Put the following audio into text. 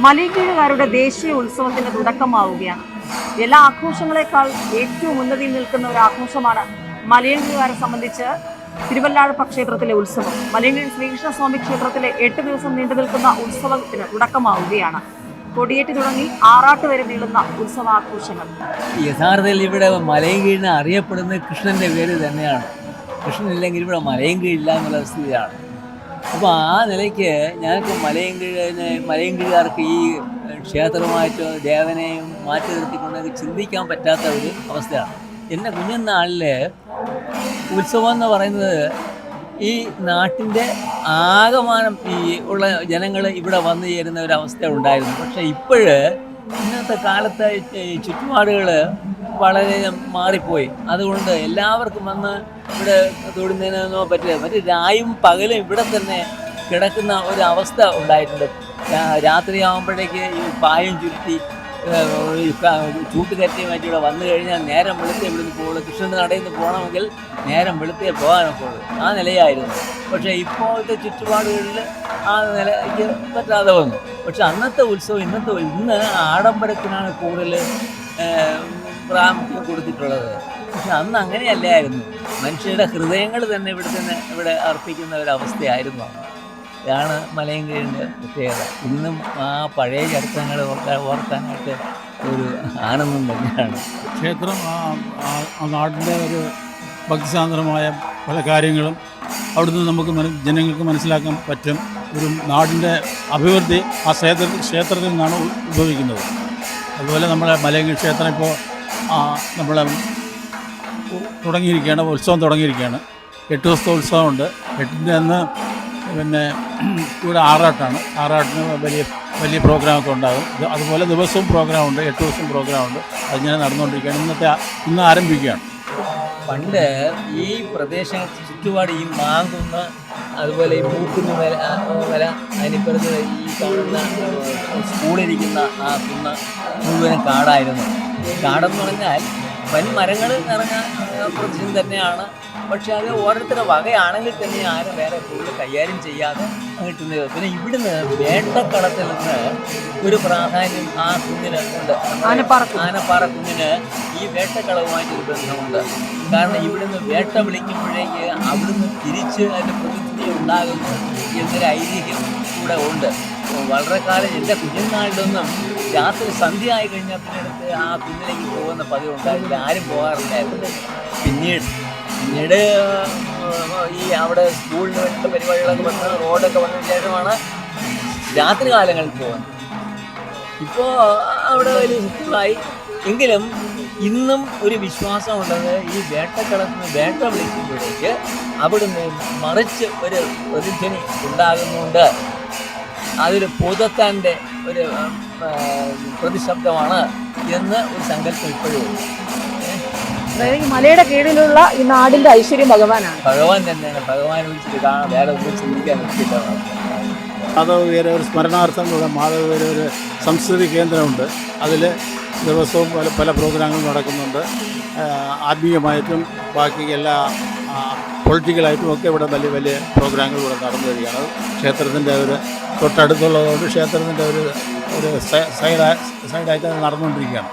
മലയക്കീഴുകാരുടെ ദേശീയ ഉത്സവത്തിന് തുടക്കമാവുകയാണ്. എല്ലാ ആഘോഷങ്ങളെക്കാൾ ഏറ്റവും ഉന്നതിയിൽ നിൽക്കുന്ന ഒരു ആഘോഷമാണ് മലയങ്കീഴുകാരെ സംബന്ധിച്ച് തിരുവല്ലാഴപ്പ ക്ഷേത്രത്തിലെ ഉത്സവം. മലയങ്കീഴ് ശ്രീകൃഷ്ണസ്വാമി ക്ഷേത്രത്തിലെ 8 ദിവസം നീണ്ടു നിൽക്കുന്ന ഉത്സവത്തിന് തുടക്കമാവുകയാണ്. കൊടിയേറ്റ് തുടങ്ങി ആറാട്ട് വരെ നീളുന്ന ഉത്സവാഘോഷങ്ങൾ. യഥാർത്ഥത്തിൽ ഇവിടെ മലയങ്കീഴിനെ അറിയപ്പെടുന്നത് കൃഷ്ണൻ്റെ പേര് തന്നെയാണ്. കൃഷ്ണനില്ലെങ്കിൽ ഇവിടെ മലയങ്കീഴില്ല എന്നുള്ള സ്ഥിതിയാണ്. അപ്പോൾ ആ നിലയ്ക്ക് ഞങ്ങൾക്ക് മലയങ്കീഴുകാർക്ക് ഈ ക്ഷേത്രവുമായിട്ട് ദേവനെയും മാറ്റി നിർത്തിക്കൊണ്ടൊക്കെ ചിന്തിക്കാൻ പറ്റാത്ത ഒരു അവസ്ഥയാണ്. എൻ്റെ കുഞ്ഞുനാളിൽ ഉത്സവം എന്ന് പറയുന്നത് ഈ നാട്ടിൻ്റെ ആകമാനം ഈ ഉള്ള ജനങ്ങൾ ഇവിടെ വന്നു ചേരുന്ന ഒരവസ്ഥ ഉണ്ടായിരുന്നു. പക്ഷേ ഇന്നത്തെ കാലത്തെ ചുറ്റുപാടുകൾ വളരെ മാറിപ്പോയി. അതുകൊണ്ട് എല്ലാവർക്കും വന്ന് ഇവിടെ തൊടുന്നതിനോ പറ്റില്ല. മറ്റ് രായും പകലും ഇവിടെ തന്നെ കിടക്കുന്ന ഒരു അവസ്ഥ ഉണ്ടായിട്ടുണ്ട്. രാത്രിയാകുമ്പോഴേക്ക് ഈ പായം ചുരുട്ടി ചൂട്ടുകരട്ടിയുമായിട്ട് ഇവിടെ വന്നു കഴിഞ്ഞാൽ നേരം വെളുത്തേ ഇവിടുന്ന് പോകുള്ളൂ. കൃഷ്ണൻ്റെ നടയിൽ നിന്ന് പോകണമെങ്കിൽ നേരം വെളുത്തേ പോകാനൊക്കെ ഉള്ളൂ. ആ നിലയായിരുന്നു. പക്ഷേ ഇപ്പോഴത്തെ ചുറ്റുപാടുകളിൽ ആ നിലയ്ക്ക് പറ്റാതെ വന്നു. പക്ഷെ അന്നത്തെ ഉത്സവം ഇന്ന് ആഡംബരത്തിനാണ് കൂടുതൽ പ്രാമുഖ്യം കൊടുത്തിട്ടുള്ളത്. പക്ഷെ അന്ന് അങ്ങനെയല്ലായിരുന്നു. മനുഷ്യരുടെ ഹൃദയങ്ങൾ തന്നെ ഇവിടെ അർപ്പിക്കുന്ന ഒരവസ്ഥയായിരുന്നു. ഇതാണ് മലയങ്കീഴിൻ്റെ പ്രത്യേകത. ഇന്നും ആ പഴയ ചരിത്രങ്ങൾ ഓർക്കാനായിട്ട് ഒരു ആനന്ദം തന്നെയാണ്. ക്ഷേത്രം ആ നാടിൻ്റെ ഒരു ഭക്തിസാന്ദ്രമായ പല കാര്യങ്ങളും അവിടുന്ന് നമുക്ക് ജനങ്ങൾക്ക് മനസ്സിലാക്കാൻ പറ്റും. ഒരു നാടിൻ്റെ അഭിവൃദ്ധി ആ ക്ഷേത്രത്തിൽ നിന്നാണ് ഉത്ഭവിക്കുന്നത്. അതുപോലെ നമ്മളെ മലയങ്കീഴ് ക്ഷേത്രം ഇപ്പോൾ നമ്മളെ ഉത്സവം തുടങ്ങിയിരിക്കുകയാണ്. 8 ദിവസത്തെ ഉത്സവമുണ്ട്. 8ൻ്റെ അന്ന് പിന്നെ ഇവിടെ ആറാട്ടാണ്. ആറാട്ടിന് വലിയ പ്രോഗ്രാമൊക്കെ ഉണ്ടാകും. അതുപോലെ ദിവസവും പ്രോഗ്രാമുണ്ട്. 8 ദിവസം പ്രോഗ്രാമുണ്ട്. അതിങ്ങനെ നടന്നുകൊണ്ടിരിക്കുകയാണ്. ഇന്ന് ആരംഭിക്കുകയാണ്. പണ്ട് ഈ പ്രദേശങ്ങൾക്ക് ചുറ്റുപാട് ഈ മാങ്കുന്ന്, അതുപോലെ ഈ മൂക്കുന്ന വില, അതിനിപ്പുറത്ത് ഈ കാണുന്ന സ്കൂളിരിക്കുന്ന ആ കുന്ന് മുഴുവനും കാടായിരുന്നു. കാടെന്ന് പറഞ്ഞാൽ വൻമരങ്ങൾ നിറഞ്ഞ പ്രദേശം തന്നെയാണ്. പക്ഷെ അത് ഓരോരുത്തരുടെ വകയാണെങ്കിൽ തന്നെ ആരും വേറെ കൂടുതൽ കൈകാര്യം ചെയ്യാതെ കിട്ടുന്നത്. പിന്നെ ഇവിടുന്ന് വേട്ടക്കളത്തിൽ നിന്ന് ഒരു പ്രാധാന്യം ആ കുന്നിന് ഉണ്ട്. ആനപ്പാറ കുന്നിന് ഈ വേട്ടക്കളവുമായിട്ടൊരു ബന്ധമുണ്ട്. കാരണം ഇവിടുന്ന് വേട്ട വിളിക്കുമ്പോഴേക്ക് അവിടുന്ന് തിരിച്ച് അതിൻ്റെ പ്രതിനിധി ഉണ്ടാകുന്നു എന്നൊരു ഐതിഹ്യം കൂടെ ഉണ്ട്. വളരെ കാലം എൻ്റെ കുഞ്ഞുനാളിലൊന്നും രാത്രി സന്ധ്യ ആയി കഴിഞ്ഞാൽ പിന്നീട് ആ കുന്നിലേക്ക് പോകുന്ന പതിവ് ഉണ്ടായില്ല. ആരും പോകാറില്ലായിരുന്നു. പിന്നീട് ഈ അവിടെ സ്കൂളിന് വേണ്ടിയുള്ള പരിപാടികളൊക്കെ വന്ന് റോഡൊക്കെ വന്നതിന് ശേഷമാണ് രാത്രി കാലങ്ങളിൽ പോകുന്നത്. ഇപ്പോൾ അവിടെ വലിയ ശക്തികളായി. എങ്കിലും ഇന്നും ഒരു വിശ്വാസമുള്ളത് ഈ വേട്ടക്കളത്തിന് വേട്ട വിളിക്കുമ്പോഴേക്ക് അവിടുന്ന് മറിച്ച് ഒരു പ്രതിധ്വനി ഉണ്ടാകുന്നുണ്ട്. അതൊരു ഭൂതത്താൻ്റെ ഒരു പ്രതിശബ്ദമാണ് എന്ന് ഒരു സങ്കല്പം ഇപ്പോഴും ഉണ്ട്. അതായത് ഈ മലയുടെ കീഴിലുള്ള ഈ നാടിന്റെ ഐശ്വര്യം ഭഗവാനാണ്. ഭഗവാൻ തന്നെയാണ്. ഭഗവാനെ വിളിച്ചിട്ട് കാണാൻ വേറെ ഒന്നും ചിന്തിക്കാൻ പറ്റിയിട്ടാണ്. മാധവീര ഒരു സ്മരണാർത്ഥം ഇവിടെ മാധവീര ഒരു സംസ്കൃതി കേന്ദ്രമുണ്ട്. അതിൽ ദിവസവും പല പ്രോഗ്രാമുകൾ നടക്കുന്നുണ്ട്. ആത്മീയമായിട്ടും ബാക്കി എല്ലാ പൊളിറ്റിക്കലായിട്ടും ഒക്കെ ഇവിടെ വലിയ പ്രോഗ്രാമുകൾ ഇവിടെ നടന്നു വരികയാണ്. ക്ഷേത്രത്തിൻ്റെ തൊട്ടടുത്തുള്ളതുകൊണ്ട് ക്ഷേത്രത്തിൻ്റെ ഒരു സൈഡായിട്ട് നടന്നുകൊണ്ടിരിക്കുകയാണ്.